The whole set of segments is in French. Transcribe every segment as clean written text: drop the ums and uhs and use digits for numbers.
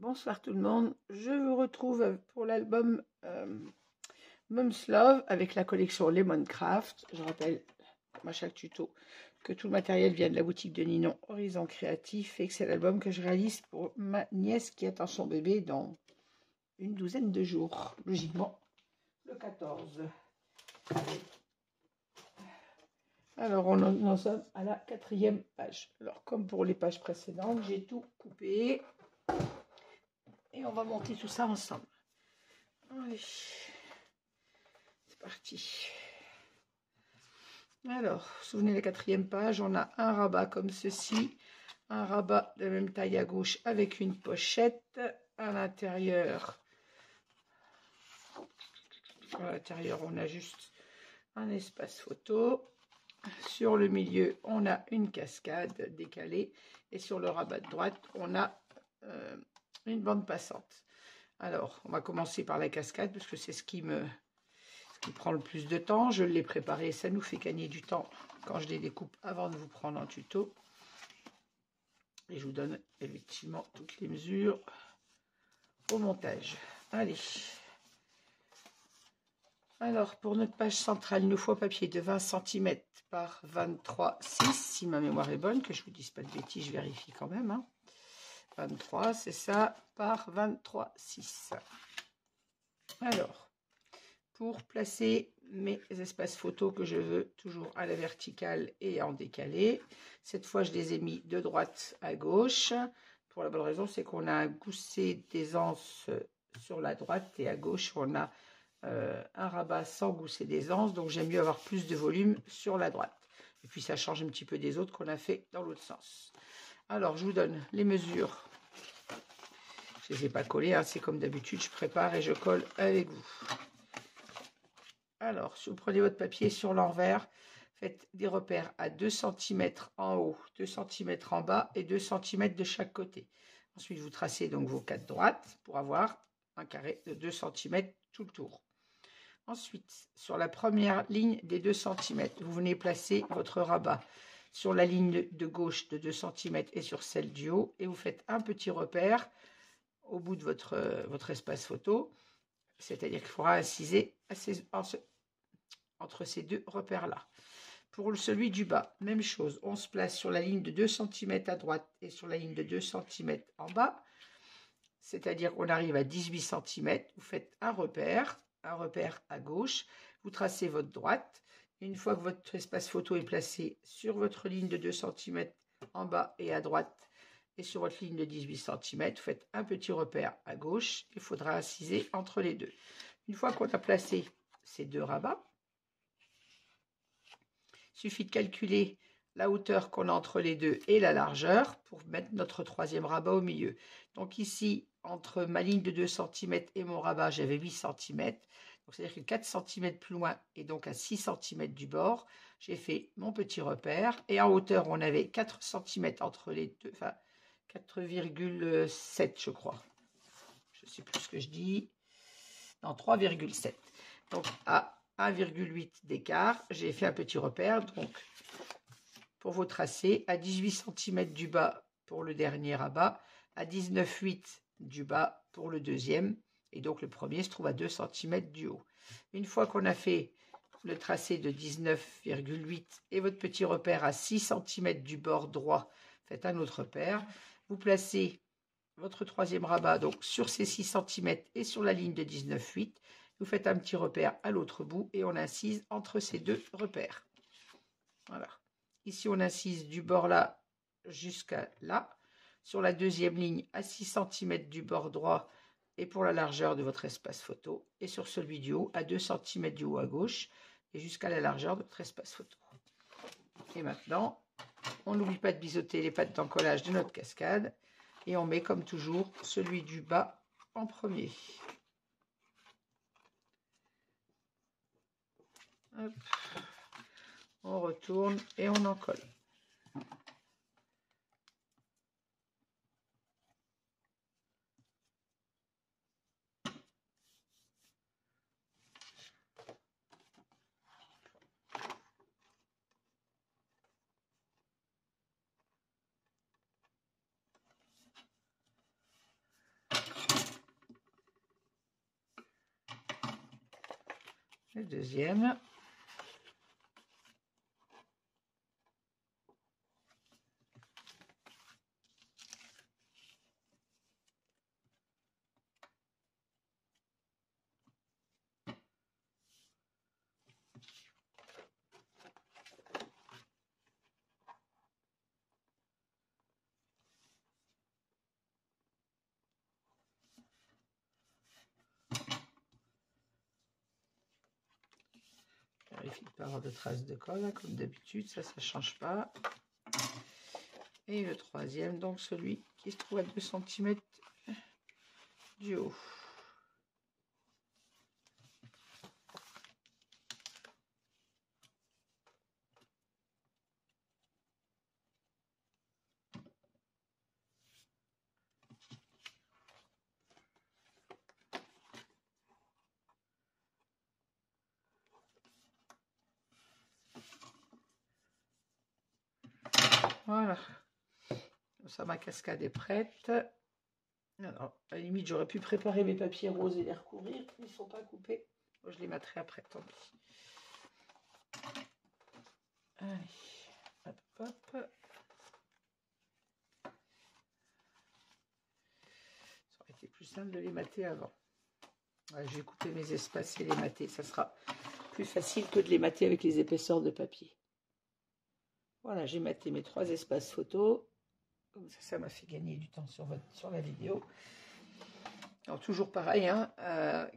Bonsoir tout le monde, je vous retrouve pour l'album Mom's Love avec la collection Lemoncraft. Je rappelle, comme à chaque tuto, que tout le matériel vient de la boutique de Ninon Horizon Créatif et que c'est l'album que je réalise pour ma nièce qui attend son bébé dans une douzaine de jours, logiquement le 14. Alors on en sommes à la 4e page. Alors comme pour les pages précédentes, j'ai tout coupé. Et on va monter tout ça ensemble. Allez, c'est parti. Alors, vous vous souvenez, la 4e page, on a un rabat comme ceci. Un rabat de même taille à gauche avec une pochette. À l'intérieur, on a juste un espace photo. Sur le milieu, on a une cascade décalée. Et sur le rabat de droite, on a une bande passante. Alors, on va commencer par la cascade parce que c'est ce qui prend le plus de temps. Je l'ai préparé, ça nous fait gagner du temps quand je les découpe avant de vous prendre en tuto. Et je vous donne effectivement toutes les mesures au montage. Allez. Alors, pour notre page centrale, il nous faut un papier de 20 cm par 23,6, si ma mémoire est bonne, que je ne vous dise pas de bêtises, je vérifie quand même. Hein. 23, c'est ça, par 23,6. Alors, pour placer mes espaces photos que je veux toujours à la verticale et en décalé, cette fois je les ai mis de droite à gauche. Pour la bonne raison, c'est qu'on a un gousset d'aisance sur la droite et à gauche on a un rabat sans gousset d'aisance, donc j'aime mieux avoir plus de volume sur la droite. Et puis ça change un petit peu des autres qu'on a fait dans l'autre sens. Alors je vous donne les mesures. Je ne les ai pas collées, hein, c'est comme d'habitude, je prépare et je colle avec vous. Alors, si vous prenez votre papier sur l'envers, faites des repères à 2 cm en haut, 2 cm en bas et 2 cm de chaque côté. Ensuite, vous tracez donc vos 4 droites pour avoir un carré de 2 cm tout le tour. Ensuite, sur la première ligne des 2 cm, vous venez placer votre rabat sur la ligne de gauche de 2 cm et sur celle du haut. Et vous faites un petit repère au bout de votre espace photo. C'est-à-dire qu'il faudra inciser entre ces deux repères-là. Pour celui du bas, même chose. On se place sur la ligne de 2 cm à droite et sur la ligne de 2 cm en bas. C'est-à-dire qu'on arrive à 18 cm. Vous faites un repère à gauche. Vous tracez votre droite. Une fois que votre espace photo est placé sur votre ligne de 2 cm en bas et à droite et sur votre ligne de 18 cm, vous faites un petit repère à gauche. Il faudra inciser entre les deux. Une fois qu'on a placé ces deux rabats, il suffit de calculer la hauteur qu'on a entre les deux et la largeur pour mettre notre troisième rabat au milieu. Donc ici, entre ma ligne de 2 cm et mon rabat, j'avais 8 cm. Donc c'est-à-dire que 4 cm plus loin et donc à 6 cm du bord, j'ai fait mon petit repère. Et en hauteur, on avait 4 cm entre les deux, enfin 4,7 je crois. Je ne sais plus ce que je dis. Non, 3,7. Donc à 1,8 d'écart, j'ai fait un petit repère. Donc, pour vos tracés, à 18 cm du bas pour le dernier rabat, à 19,8 du bas pour le deuxième. Et donc, le premier se trouve à 2 cm du haut. Une fois qu'on a fait le tracé de 19,8 et votre petit repère à 6 cm du bord droit, faites un autre repère. Vous placez votre troisième rabat donc sur ces 6 cm et sur la ligne de 19,8. Vous faites un petit repère à l'autre bout et on incise entre ces deux repères. Voilà. Ici, on incise du bord là jusqu'à là. Sur la deuxième ligne, à 6 cm du bord droit et pour la largeur de votre espace photo. Et sur celui du haut, à 2 cm du haut à gauche et jusqu'à la largeur de votre espace photo. Et maintenant, on n'oublie pas de biseauter les pattes d'encollage de notre cascade. Et on met comme toujours celui du bas en premier. Hop. On retourne et on en colle. Le deuxième. Vérifie de ne pas avoir de traces de colle, hein, comme d'habitude, ça ne change pas. Et le troisième, donc celui qui se trouve à 2 cm du haut. Voilà, ça, ma cascade est prête. Alors, à la limite, j'aurais pu préparer mes papiers roses et les recouvrir. Ils ne sont pas coupés. Moi, je les mettrai après, tant pis. Allez, hop, hop. Ça aurait été plus simple de les mater avant. Ouais, je vais couper mes espaces et les mater. Ça sera plus facile que de les mater avec les épaisseurs de papier. Voilà, j'ai maté mes 3 espaces photos. Comme ça m'a fait gagner du temps sur la vidéo. Alors, toujours pareil, hein,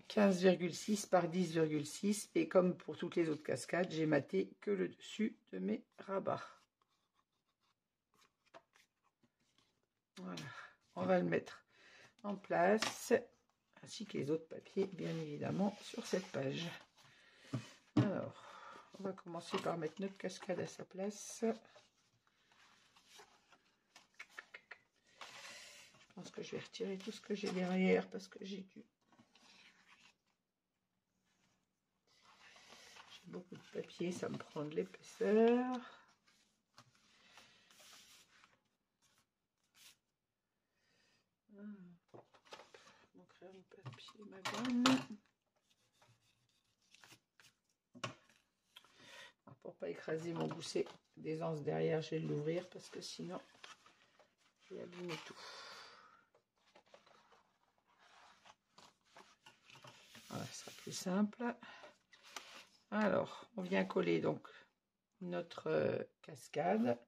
15,6 par 10,6. Et comme pour toutes les autres cascades, j'ai maté que le dessus de mes rabats. Voilà, on va le mettre en place, ainsi que les autres papiers, bien évidemment, sur cette page. Alors, on va commencer par mettre notre cascade à sa place. Je pense que je vais retirer tout ce que j'ai derrière parce que j'ai beaucoup de papier, ça me prend de l'épaisseur. Mon crayon papier, ma gomme. Pour pas écraser mon gousset des anses derrière, je vais l'ouvrir parce que sinon je vais abîmer tout. Voilà, ce sera plus simple. Alors, on vient coller donc notre cascade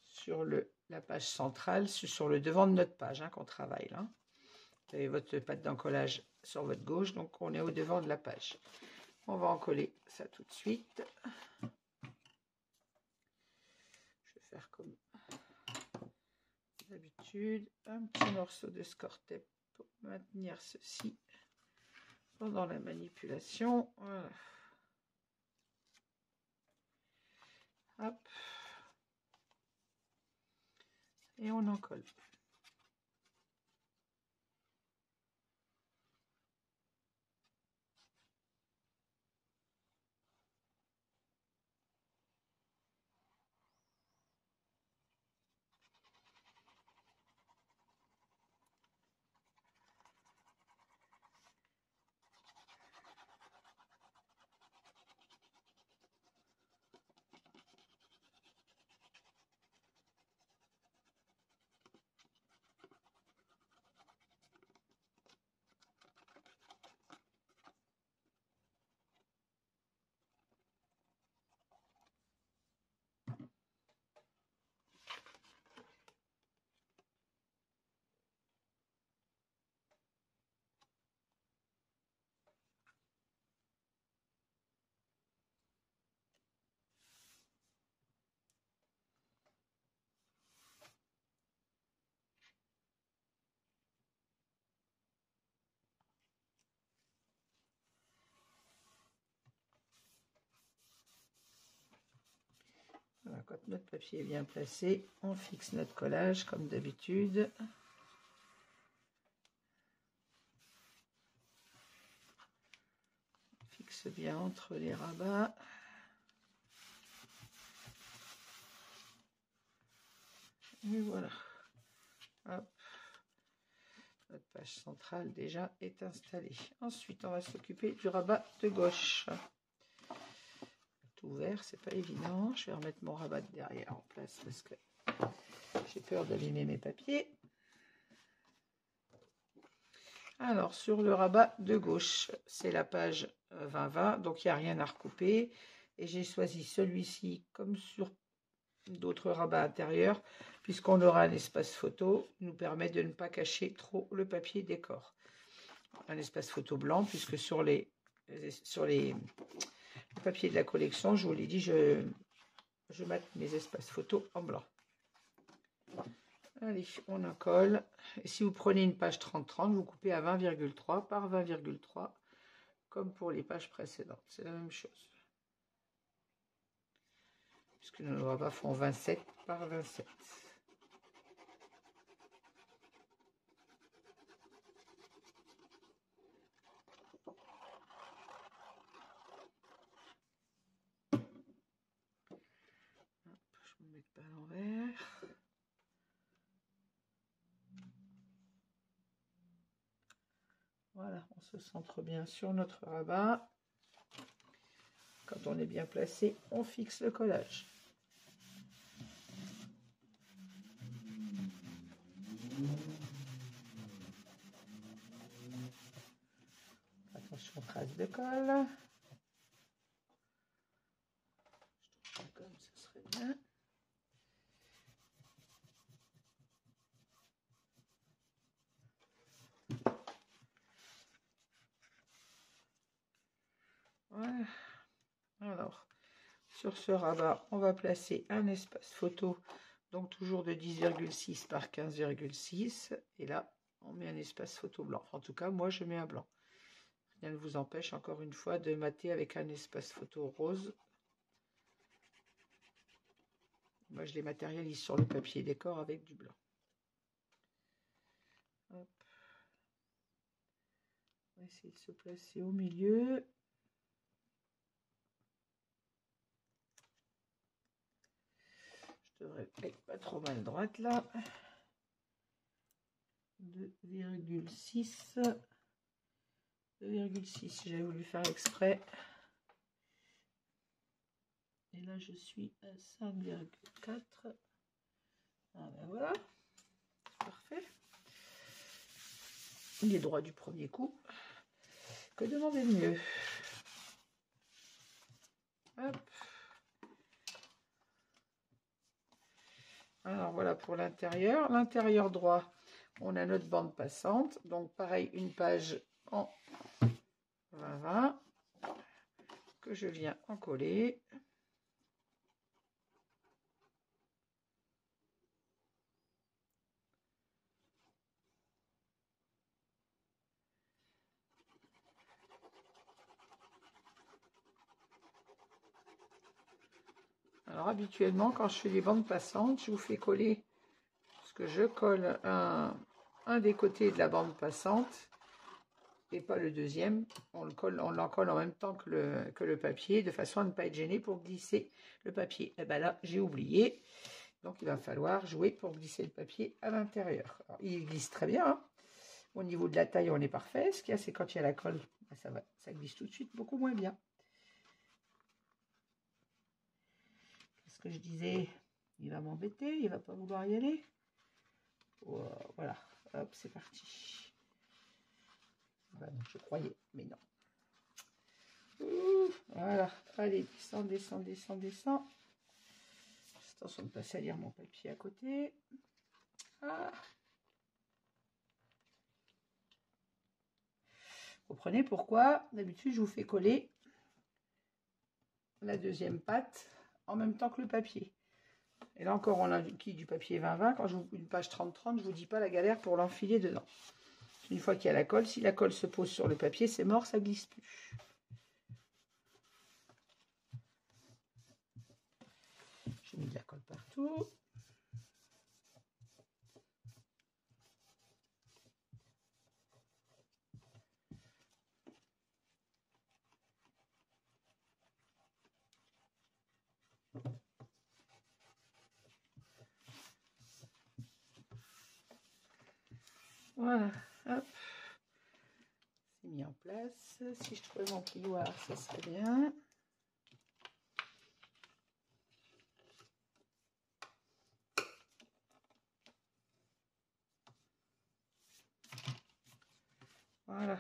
sur la page centrale, sur le devant de notre page, hein, qu'on travaille là. Vous avez votre pâte d'encollage sur votre gauche, donc on est au devant de la page. On va en coller ça tout de suite. Je vais faire comme d'habitude, un petit morceau de score tape pour maintenir ceci pendant la manipulation. Voilà. Hop. Et on en colle. Voilà, quand notre papier est bien placé, on fixe notre collage comme d'habitude. On fixe bien entre les rabats. Et voilà. Hop. Notre page centrale déjà est installée. Ensuite, on va s'occuper du rabat de gauche. Tout ouvert, c'est pas évident. Je vais remettre mon rabat de derrière en place parce que j'ai peur d'abîmer mes papiers. Alors, sur le rabat de gauche, c'est la page 20-20, donc il n'y a rien à recouper. Et j'ai choisi celui-ci comme sur d'autres rabats intérieurs, puisqu'on aura un espace photo, nous permet de ne pas cacher trop le papier décor. Un espace photo blanc, puisque sur les papiers de la collection, je vous l'ai dit, je mate mes espaces photo en blanc. Allez, on en colle. Et si vous prenez une page 30-30, vous coupez à 20,3 par 20,3, comme pour les pages précédentes. C'est la même chose. Puisque nos rabats font 27 par 27. Je me mets pas à l'envers. Voilà, on se centre bien sur notre rabat. Quand on est bien placé, on fixe le collage. Attention, trace de colle. Je trouve ça comme ça serait bien. Voilà. Alors, sur ce rabat, on va placer un espace photo, donc toujours de 10,6 par 15,6. Et là, on met un espace photo blanc. En tout cas, moi, je mets un blanc. Rien ne vous empêche, encore une fois, de mater avec un espace photo rose. Moi, je les matérialise sur le papier décor avec du blanc. Hop. On va essayer de se placer au milieu. Je devrais être pas trop mal droite là. 2,6. 2,6. J'avais voulu faire exprès. Et là, je suis à 5,4. Ah ben voilà. Parfait. Il est droit du premier coup. Que demander de mieux? Hop. Alors voilà pour l'intérieur. L'intérieur droit, on a notre bande passante. Donc pareil, une page en 20-20 que je viens en coller. Alors habituellement, quand je fais des bandes passantes, je vous fais coller, parce que je colle un des côtés de la bande passante et pas le deuxième. On l'en colle en même temps que le papier, de façon à ne pas être gêné pour glisser le papier. Et bien là, j'ai oublié. Donc il va falloir jouer pour glisser le papier à l'intérieur. Il glisse très bien, hein. Au niveau de la taille, on est parfait. Ce qu'il y a, c'est quand il y a la colle, ça glisse tout de suite beaucoup moins bien. Qu'est-ce que je disais? Il va m'embêter, il va pas vouloir y aller. Voilà, hop, c'est parti. Ben, je croyais, mais non. Voilà, allez, descends, descends, descends, descends. Attention de ne pas salir mon papier à côté. Ah. Vous comprenez pourquoi d'habitude je vous fais coller la deuxième patte en même temps que le papier. Et là encore, on a du papier 20-20. Quand je vous une page 30-30, je vous dis pas la galère pour l'enfiler dedans. Une fois qu'il y a la colle, si la colle se pose sur le papier, c'est mort, ça glisse plus. J'ai mis de la colle partout. Voilà. Hop. C'est mis en place. Si je trouvais mon plioir, ça serait bien. Voilà.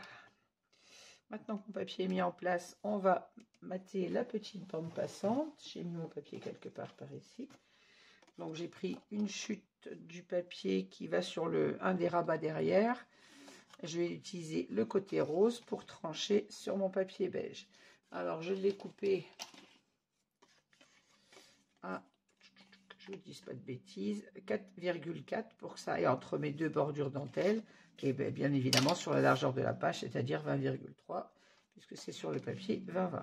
Maintenant que mon papier est mis en place, on va mater la petite bande passante. J'ai mis mon papier quelque part par ici. Donc j'ai pris une chute du papier qui va sur un des rabats derrière. Je vais utiliser le côté rose pour trancher sur mon papier beige. Alors je l'ai coupé à, je ne vous dis pas de bêtises, 4,4 pour que ça aille entre mes deux bordures dentelle. Et bien évidemment sur la largeur de la page, c'est-à-dire 20,3, puisque c'est sur le papier 20-20.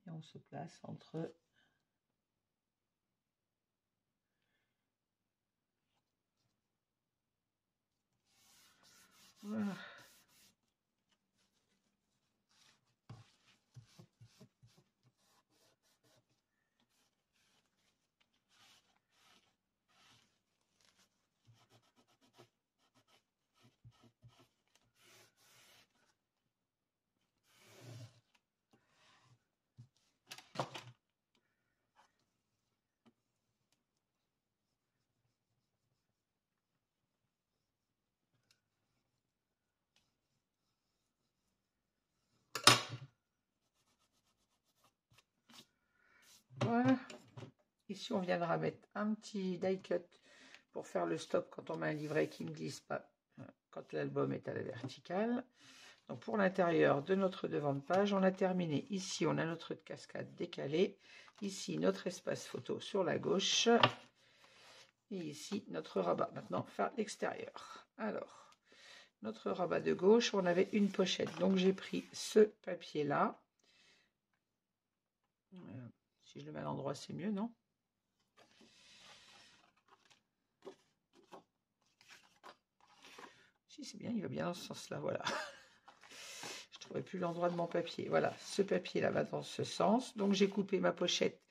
Et on se place entre voilà. Voilà. Ici, on viendra mettre un petit die cut pour faire le stop quand on met un livret qui ne glisse pas quand l'album est à la verticale. Donc pour l'intérieur de notre devant de page, on a terminé. Ici, on a notre cascade décalée. Ici, notre espace photo sur la gauche. Et ici, notre rabat. Maintenant, faire l'extérieur. Alors, notre rabat de gauche, on avait une pochette. Donc, j'ai pris ce papier-là. Si je le mets à l'endroit, c'est mieux, non? Si, c'est bien, il va bien dans ce sens-là, voilà. Je ne trouvais plus l'endroit de mon papier. Voilà, ce papier-là va dans ce sens. Donc, j'ai coupé ma pochette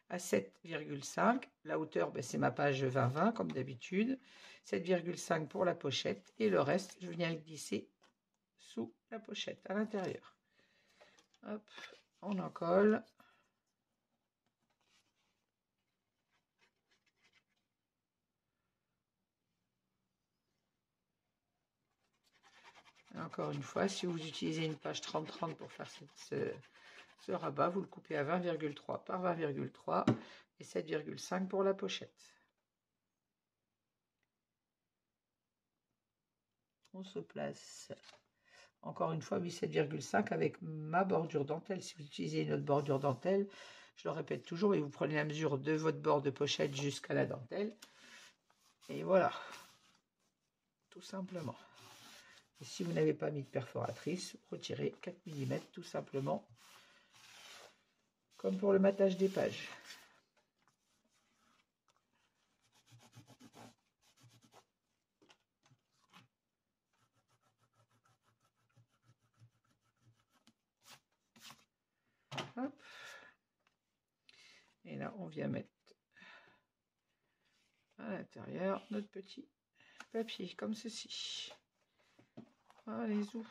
à 7,5. La hauteur, c'est ma page 20-20, comme d'habitude. 7,5 pour la pochette. Et le reste, je viens le glisser sous la pochette, à l'intérieur. Hop, on en colle. Et encore une fois, si vous utilisez une page 30-30 pour faire ce rabat, vous le coupez à 20,3 par 20,3 et 7,5 pour la pochette. On se place, encore une fois, 7,5 avec ma bordure dentelle. Si vous utilisez une autre bordure dentelle, je le répète toujours, et vous prenez la mesure de votre bord de pochette jusqu'à la dentelle. Et voilà, tout simplement. Et si vous n'avez pas mis de perforatrice, retirez 4 mm tout simplement, comme pour le matage des pages. Hop. Et là, on vient mettre à l'intérieur notre petit papier, comme ceci. Allez, zou.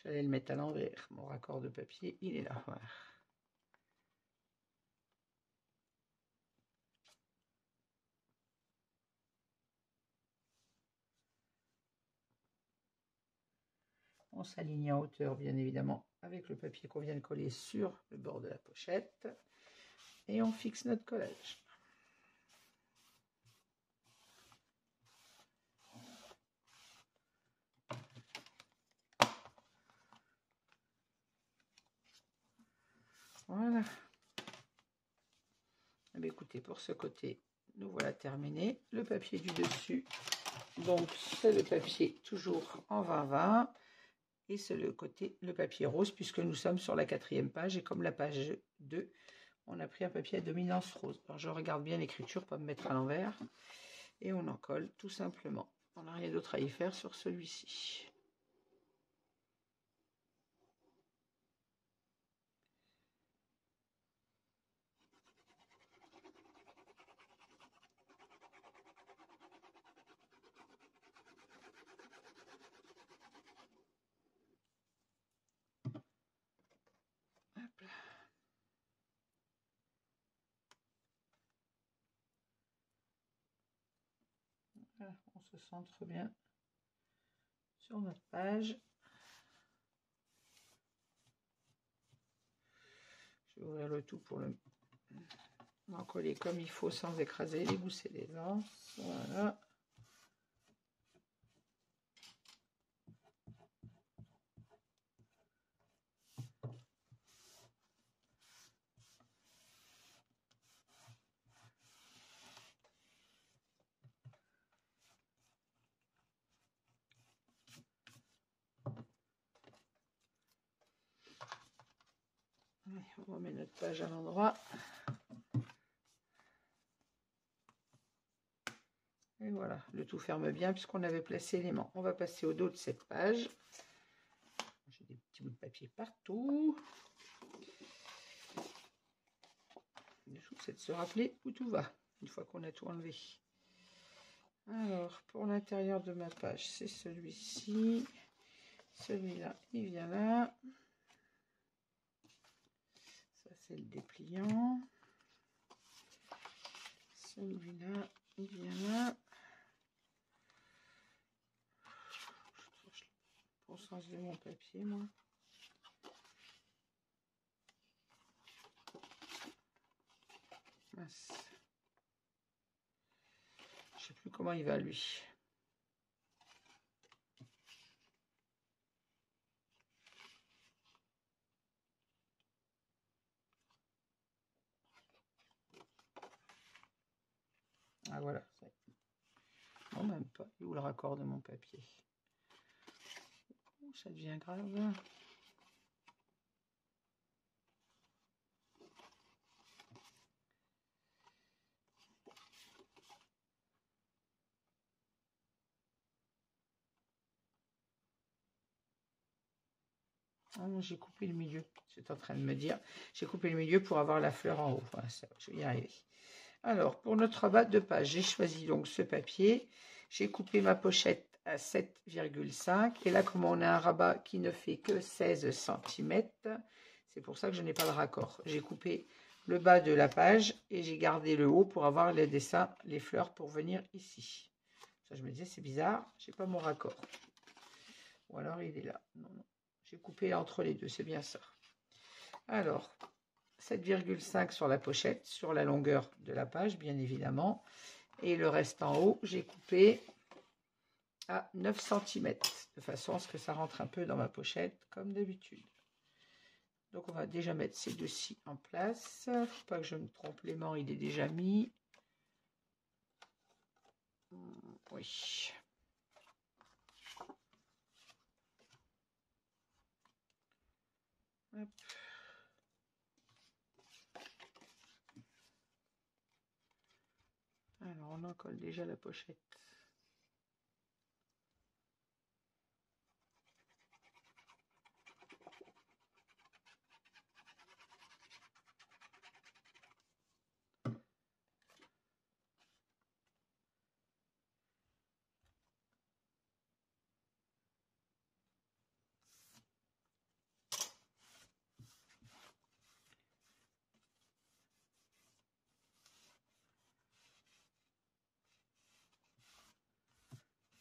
J'allais le mettre à l'envers. Mon raccord de papier, il est là. Voilà. On s'aligne en hauteur, bien évidemment, avec le papier qu'on vient de coller sur le bord de la pochette. Et on fixe notre collage. Voilà. Eh bien, écoutez, pour ce côté, nous voilà terminés. Le papier du dessus, donc c'est le papier toujours en 20-20. Et c'est le côté, le papier rose, puisque nous sommes sur la 4e page. Et comme la page 2, on a pris un papier à dominance rose. Alors je regarde bien l'écriture, pas me mettre à l'envers. Et on en colle tout simplement. On n'a rien d'autre à y faire sur celui-ci. Hop là. Voilà, on se centre bien sur notre page. Je vais ouvrir le tout pour le coller comme il faut sans écraser les gousses et les anses. Voilà. Allez, on remet notre page à l'endroit. Et voilà, le tout ferme bien puisqu'on avait placé l'aimant. On va passer au dos de cette page. J'ai des petits bouts de papier partout. Le tout, c'est de se rappeler où tout va, une fois qu'on a tout enlevé. Alors, pour l'intérieur de ma page, c'est celui-ci. Celui-là, il vient là. Ça, c'est le dépliant. Celui-là, il vient là. Pour le sens de mon papier, moi. Mince. Je sais plus comment il va, lui. Ah, voilà. Non, même pas. Il est où le raccord de mon papier? Oh, ça devient grave. Oh, j'ai coupé le milieu. C'est en train de me dire. J'ai coupé le milieu pour avoir la fleur en haut. Voilà, ça, je vais y arriver. Alors, pour notre bas de page, j'ai choisi donc ce papier. J'ai coupé ma pochette à 7,5. Et là, comme on a un rabat qui ne fait que 16 cm, c'est pour ça que je n'ai pas de raccord. J'ai coupé le bas de la page et j'ai gardé le haut pour avoir les dessins, les fleurs pour venir ici. Ça, je me disais, c'est bizarre, j'ai pas mon raccord. Ou alors, il est là. Non, non. J'ai coupé entre les deux, c'est bien ça. Alors, 7,5 sur la pochette, sur la longueur de la page, bien évidemment. Et le reste en haut, j'ai coupé à 9 cm, de façon à ce que ça rentre un peu dans ma pochette, comme d'habitude. Donc, on va déjà mettre ces deux-ci en place. Il ne faut pas que je me trompe, l'aimant, il est déjà mis. Oui. Hop. Alors, on en colle déjà la pochette.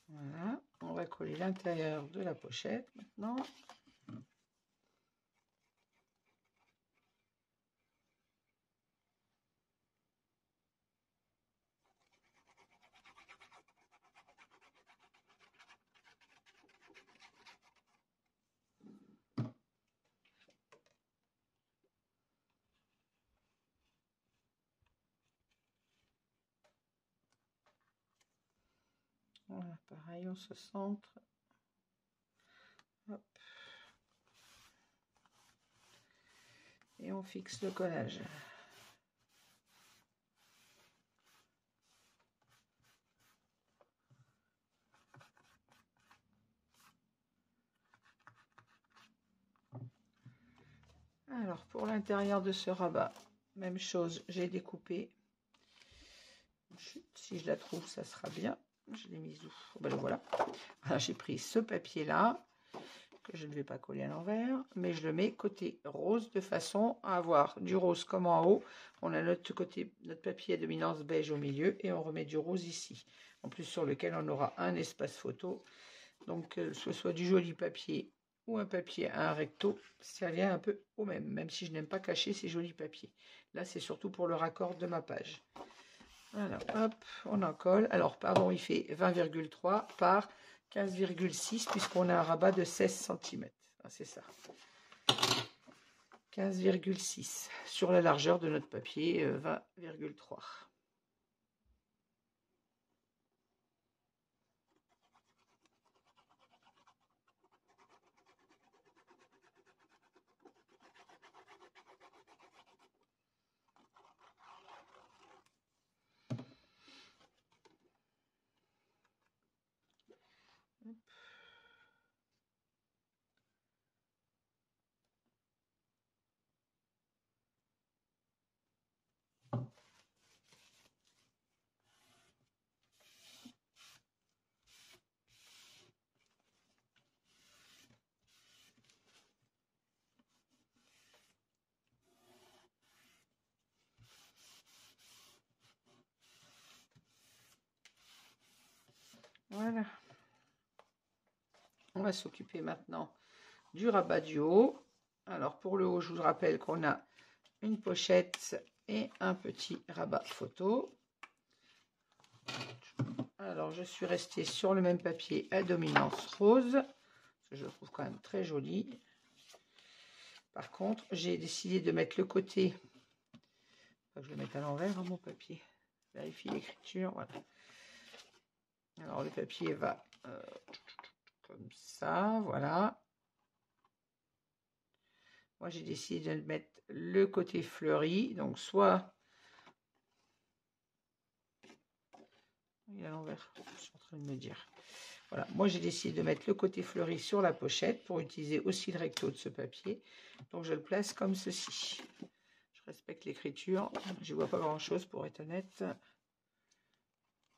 Voilà, on va coller l'intérieur de la pochette maintenant. Voilà, pareil, on se centre. Hop. Et on fixe le collage. Alors, pour l'intérieur de ce rabat, même chose, j'ai découpé. Si je la trouve, ça sera bien. Je l'ai mise où? Ben, voilà. J'ai pris ce papier-là, que je ne vais pas coller à l'envers, mais je le mets côté rose, de façon à avoir du rose comme en haut. On a notre papier à dominance beige au milieu, et on remet du rose ici. En plus, sur lequel on aura un espace photo. Donc, que ce soit du joli papier ou un papier à un recto, ça vient un peu au même, même si je n'aime pas cacher ces jolis papiers. Là, c'est surtout pour le raccord de ma page. Voilà, hop, on en colle. Alors, pardon, il fait 20,3 par 15,6 puisqu'on a un rabat de 16 cm. Ah, c'est ça. 15,6 sur la largeur de notre papier, 20,3. Voilà. On va s'occuper maintenant du rabat du haut. Alors pour le haut, je vous rappelle qu'on a une pochette et un petit rabat photo. Alors je suis restée sur le même papier à dominance rose, que je le trouve quand même très joli. Par contre, j'ai décidé de mettre le côté, faut que je le mette à l'envers, mon papier. Vérifie l'écriture, voilà. Alors le papier va comme ça, voilà. Moi j'ai décidé de mettre le côté fleuri, donc soit il est à l'envers, je suis en train de me dire. Voilà, moi j'ai décidé de mettre le côté fleuri sur la pochette pour utiliser aussi le recto de ce papier. Donc je le place comme ceci. Je respecte l'écriture, je ne vois pas grand chose pour être honnête.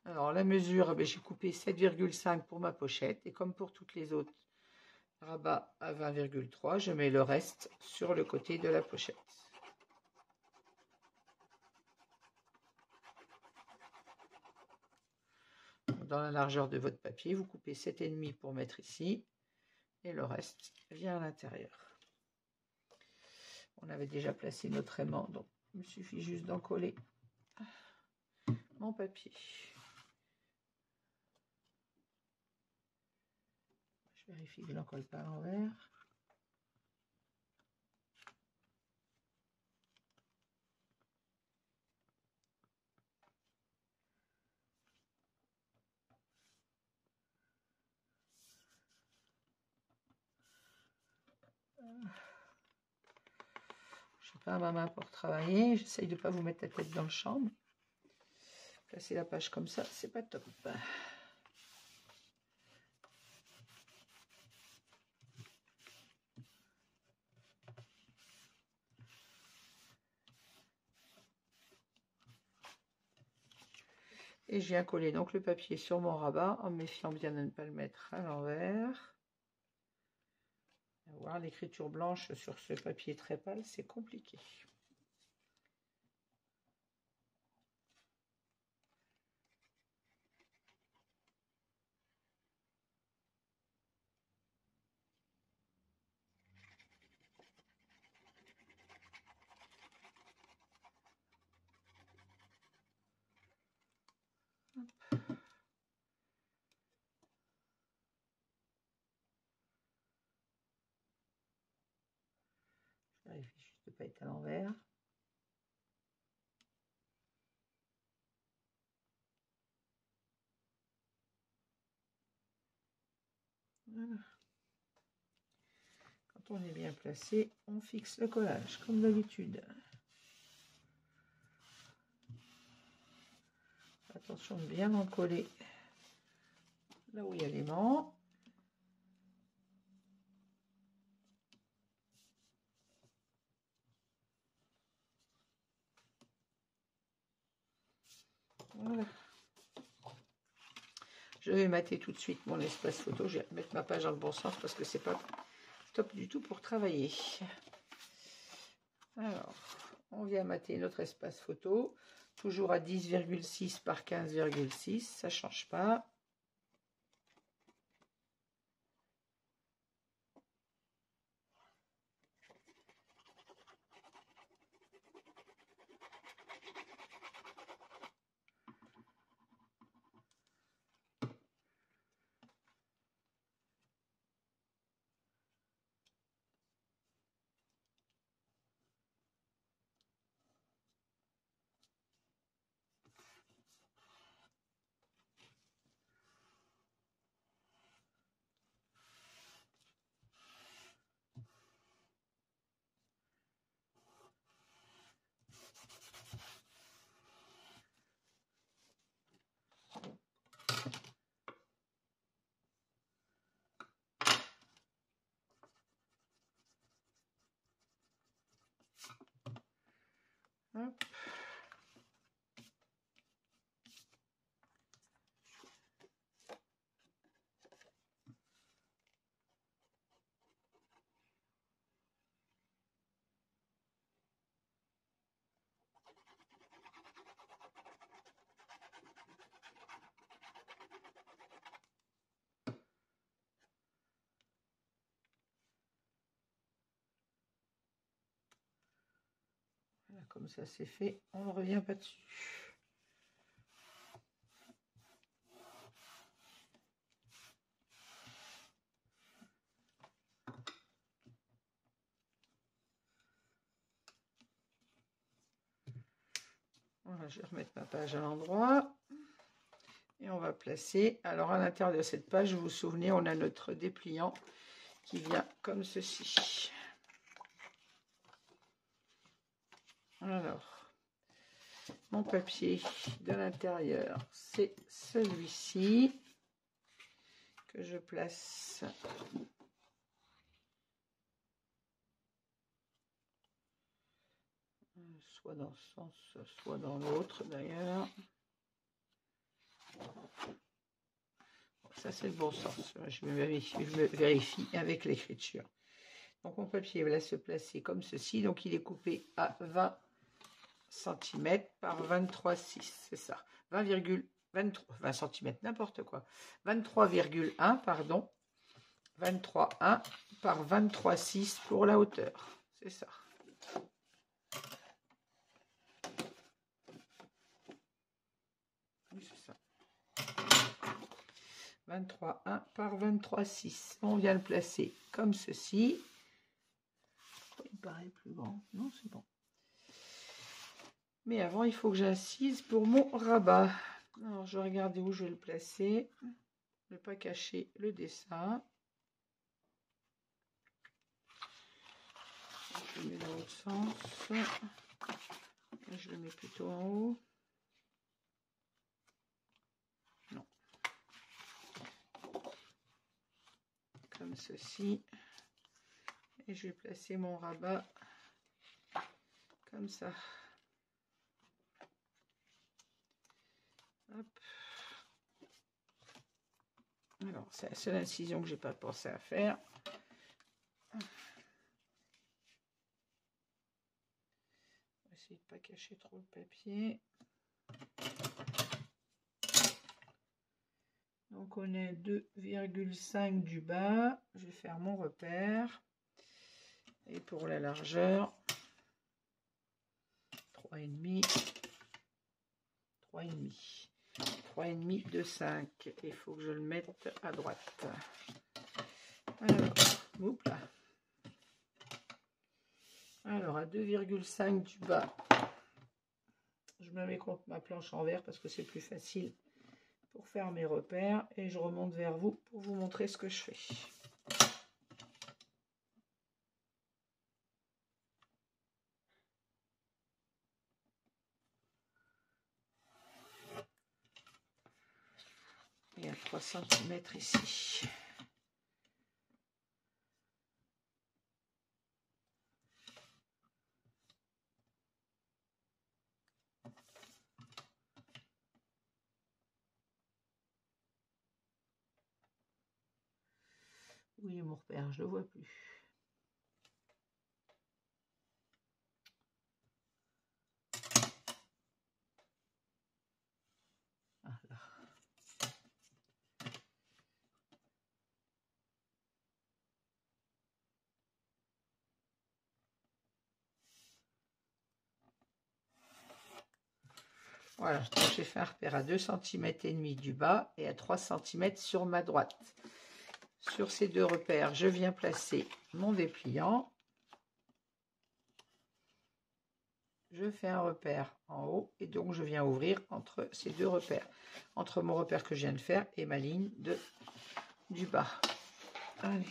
Alors la mesure, j'ai coupé 7,5 pour ma pochette, et comme pour toutes les autres rabats à 20,3, je mets le reste sur le côté de la pochette. Dans la largeur de votre papier, vous coupez 7,5 pour mettre ici, et le reste vient à l'intérieur. On avait déjà placé notre aimant, donc il me suffit juste d'en coller mon papier. Je vérifie que je n'en colle pas à l'envers. Je n'ai pas ma main pour travailler. J'essaye de ne pas vous mettre la tête dans le champ. Placer la page comme ça, c'est pas top. Et je viens coller donc le papier sur mon rabat en me méfiant bien de ne pas le mettre à l'envers. Voir l'écriture blanche sur ce papier très pâle, c'est compliqué. Je vérifie juste de ne pas être à l'envers. Voilà. Quand on est bien placé, on fixe le collage, comme d'habitude. Attention de bien en coller là où il y a l'aimant. Voilà. Je vais mater tout de suite mon espace photo. Je vais mettre ma page dans le bon sens parce que c'est pas top du tout pour travailler. Alors, on vient mater notre espace photo. Toujours à 10,6 par 15,6. Ça ne change pas. Hop. Voilà, comme ça c'est fait, on ne revient pas dessus. Voilà, je vais remettre ma page à l'endroit. Et on va placer. Alors à l'intérieur de cette page, vous vous souvenez, on a notre dépliant qui vient comme ceci. Alors, mon papier de l'intérieur, c'est celui-ci que je place soit dans ce sens, soit dans l'autre d'ailleurs. Ça c'est le bon sens. Je me vérifie avec l'écriture. Donc mon papier va se placer comme ceci. Donc il est coupé à 20 cm par 23,6. C'est ça. 20 cm, n'importe quoi. 23,1, pardon. 23,1 par 23,6 pour la hauteur. C'est ça. Oui, c'est ça. 23,1 par 23,6. On vient le placer comme ceci. Il paraît plus grand. Non, c'est bon. Mais avant, il faut que j'incise pour mon rabat. Alors, je vais regarder où je vais le placer. Ne pas cacher le dessin. Je le mets dans l'autre sens. Je le mets plutôt en haut. Non. Comme ceci. Et je vais placer mon rabat comme ça. Hop. Alors, c'est la seule incision que j'ai pas pensé à faire. On va essayer de ne pas cacher trop le papier. Donc, on est 2,5 du bas. Je vais faire mon repère. Et pour la largeur, 3,5. 3,5. 3,5 de 5. Il faut que je le mette à droite. Alors, oups là. Alors, à 2,5 du bas, je me mets contre ma planche en verre parce que c'est plus facile pour faire mes repères et je remonte vers vous pour vous montrer ce que je fais. Il y a 3 cm ici. Oui, mon repère, je le vois plus. Ah, là. Voilà, j'ai fait un repère à 2,5 cm du bas et à 3 cm sur ma droite. Sur ces deux repères, je viens placer mon dépliant. Je fais un repère en haut et donc je viens ouvrir entre ces deux repères, entre mon repère que je viens de faire et ma ligne du bas. Allez.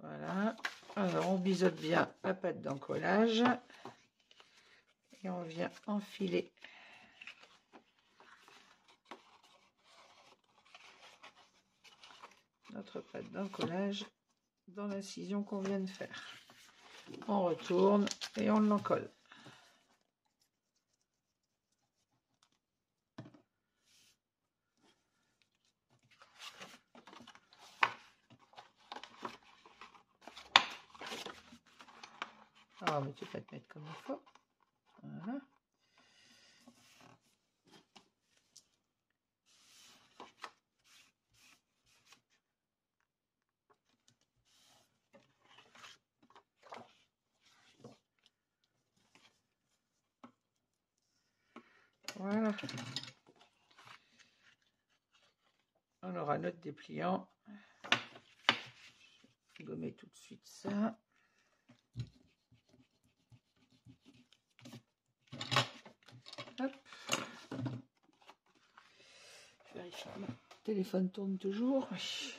Voilà. Alors on biseaute bien la pâte d'encollage et on vient enfiler notre pâte d'encollage dans l'incision qu'on vient de faire. On retourne et on l'encolle. Ah, mais tu peux te mettre comme il faut. Voilà. Voilà. On aura notre dépliant. Je vais gommer tout de suite ça. Hop. Je vérifie que mon téléphone tourne toujours. Oui.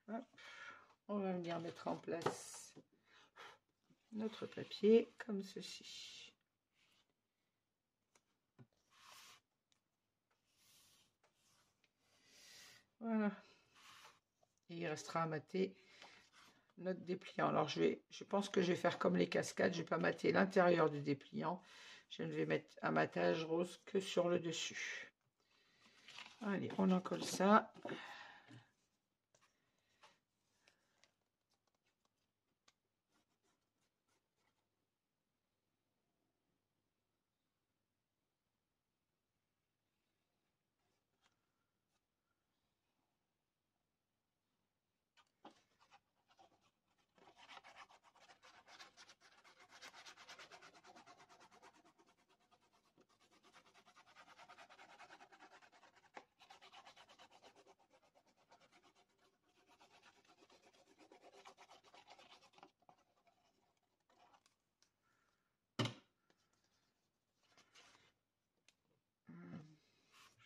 Hop. On va venir mettre en place notre papier comme ceci. Voilà. Et il restera à mater notre dépliant. Alors je pense que je vais faire comme les cascades, je ne vais pas mater l'intérieur du dépliant. Je ne vais mettre un matage rose que sur le dessus. Allez, on encolle ça.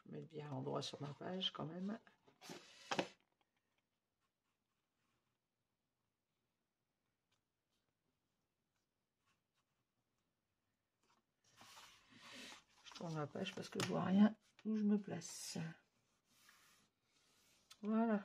Je vais mettre bien l'endroit sur ma page quand même. Je tourne ma page parce que je vois rien où je me place. Voilà.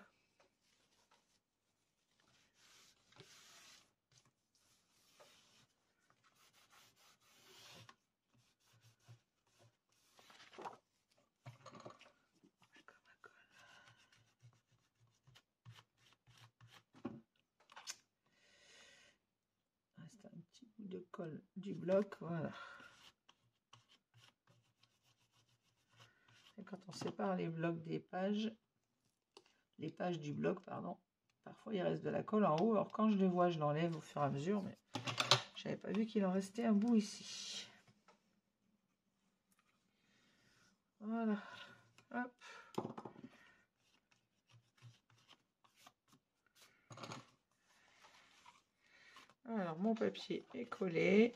Reste un petit bout de colle du bloc, voilà. Et quand on sépare les blocs des pages, les pages du bloc, pardon, Parfois, il reste de la colle en haut. Alors, quand je le vois, je l'enlève au fur et à mesure. Mais je n'avais pas vu qu'il en restait un bout ici. Voilà. Hop. Alors, mon papier est collé.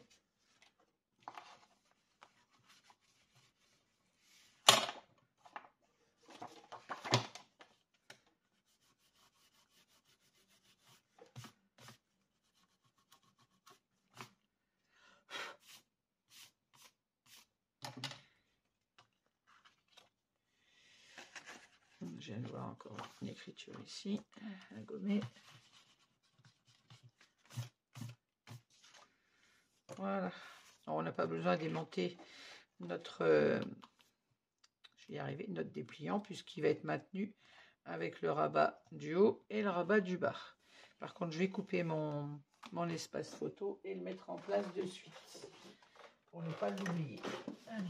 Je viens de voir encore une écriture ici, à gommer. Voilà. Alors, on n'a pas besoin d'aimanter notre, je vais y arriver, notre dépliant, puisqu'il va être maintenu avec le rabat du haut et le rabat du bas. Par contre, je vais couper mon espace photo et le mettre en place de suite, pour ne pas l'oublier. Allez.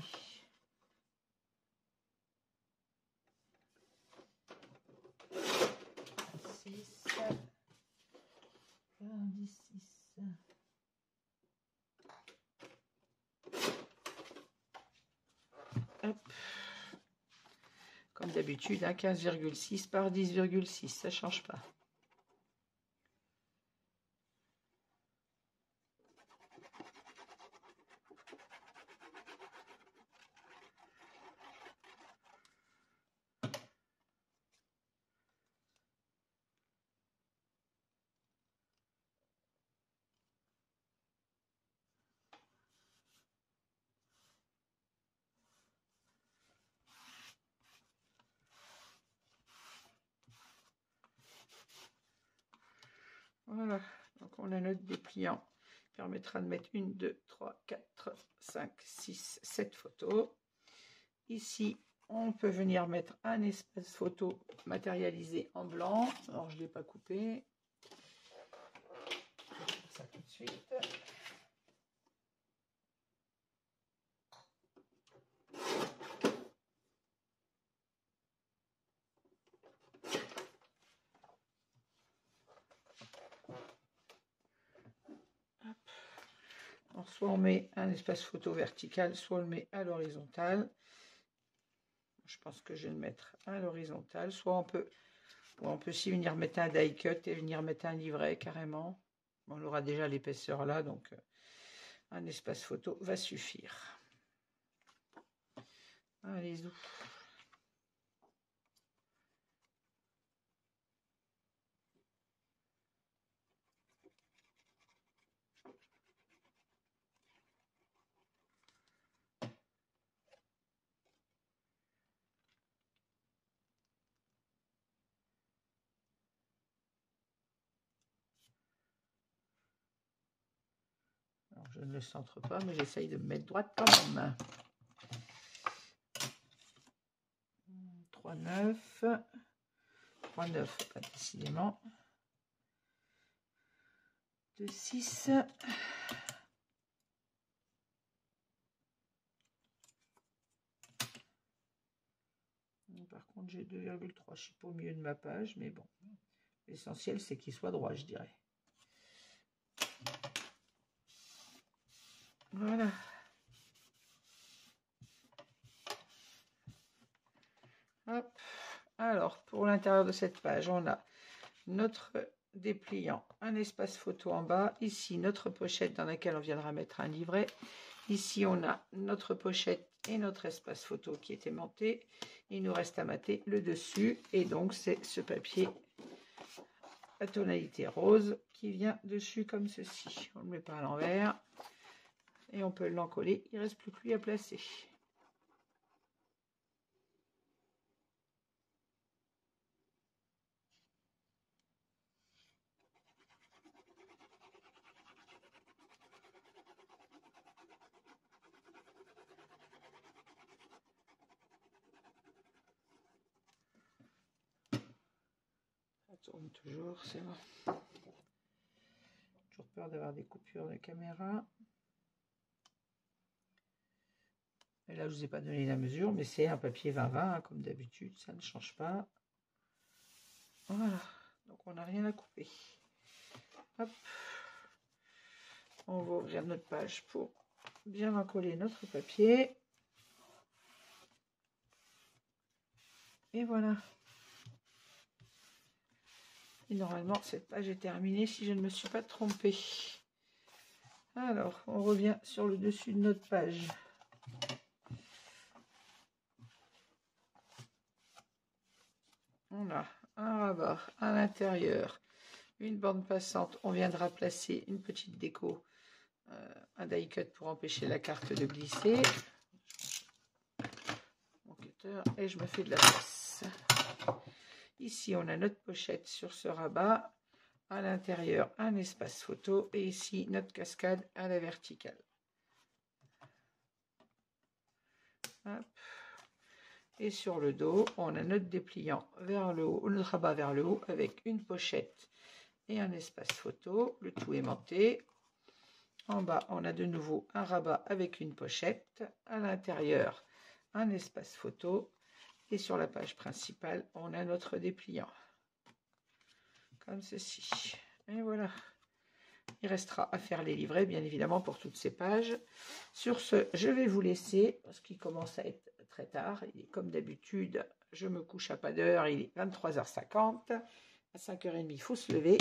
Hop. Comme d'habitude, 15,6 par 10,6, ça ne change pas. Voilà, donc on a notre dépliant qui permettra de mettre 1, 2, 3, 4, 5, 6, 7 photos. Ici, on peut venir mettre un espace photo matérialisé en blanc. Alors, je ne l'ai pas coupé. Je vais faire ça tout de suite. Alors, soit on met un espace photo vertical, soit on le met à l'horizontale. Je pense que je vais le mettre à l'horizontale. Soit on peut aussi venir mettre un die cut et venir mettre un livret carrément. On aura déjà l'épaisseur là, donc un espace photo va suffire. Allez-y. Alors, je ne le centre pas, mais j'essaye de me mettre droite quand même. 3, 9. 3, 9, pas décidément. 2, 6. Par contre, j'ai 2,3. Je ne suis pas au milieu de ma page, mais bon. L'essentiel, c'est qu'il soit droit, je dirais. Voilà. Hop. Alors, pour l'intérieur de cette page, on a notre dépliant, un espace photo en bas. Ici, notre pochette dans laquelle on viendra mettre un livret. Ici, on a notre pochette et notre espace photo qui est aimanté. Il nous reste à mater le dessus. Et donc, c'est ce papier à tonalité rose qui vient dessus comme ceci. On ne le met pas à l'envers. Et on peut l'encoller. Il ne reste plus que lui à placer. Ça tourne toujours, c'est bon. Toujours peur d'avoir des coupures de caméra. Et là, je ne vous ai pas donné la mesure, mais c'est un papier 20-20, hein, comme d'habitude, ça ne change pas. Voilà. Donc on n'a rien à couper. Hop. On va ouvrir notre page pour bien encoller notre papier. Et voilà. Et normalement, cette page est terminée si je ne me suis pas trompée. Alors, on revient sur le dessus de notre page. On a un rabat à l'intérieur, une bande passante. On viendra placer une petite déco, un die cut pour empêcher la carte de glisser. Mon cutter et je me fais de la place. Ici, on a notre pochette sur ce rabat. À l'intérieur, un espace photo. Et ici, notre cascade à la verticale. Hop. Et sur le dos, on a notre dépliant vers le haut, notre rabat vers le haut avec une pochette et un espace photo. Le tout aimanté. En bas, on a de nouveau un rabat avec une pochette. À l'intérieur, un espace photo. Et sur la page principale, on a notre dépliant. Comme ceci. Et voilà. Il restera à faire les livrets, bien évidemment, pour toutes ces pages. Sur ce, je vais vous laisser, parce qu'il commence à être très tard. Il est comme d'habitude, je me couche à pas d'heure, il est 23h50. À 5h30, il faut se lever.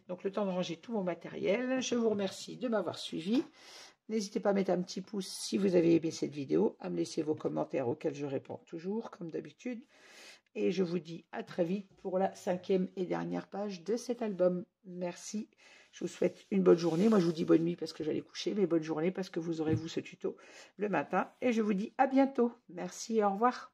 Donc, le temps de ranger tout mon matériel. Je vous remercie de m'avoir suivi. N'hésitez pas à mettre un petit pouce si vous avez aimé cette vidéo, à me laisser vos commentaires auxquels je réponds toujours, comme d'habitude. Et je vous dis à très vite pour la 5e et dernière page de cet album. Merci. Je vous souhaite une bonne journée. Moi, je vous dis bonne nuit parce que j'allais coucher, mais bonne journée parce que vous aurez, vous, ce tuto le matin. Et je vous dis à bientôt. Merci et au revoir.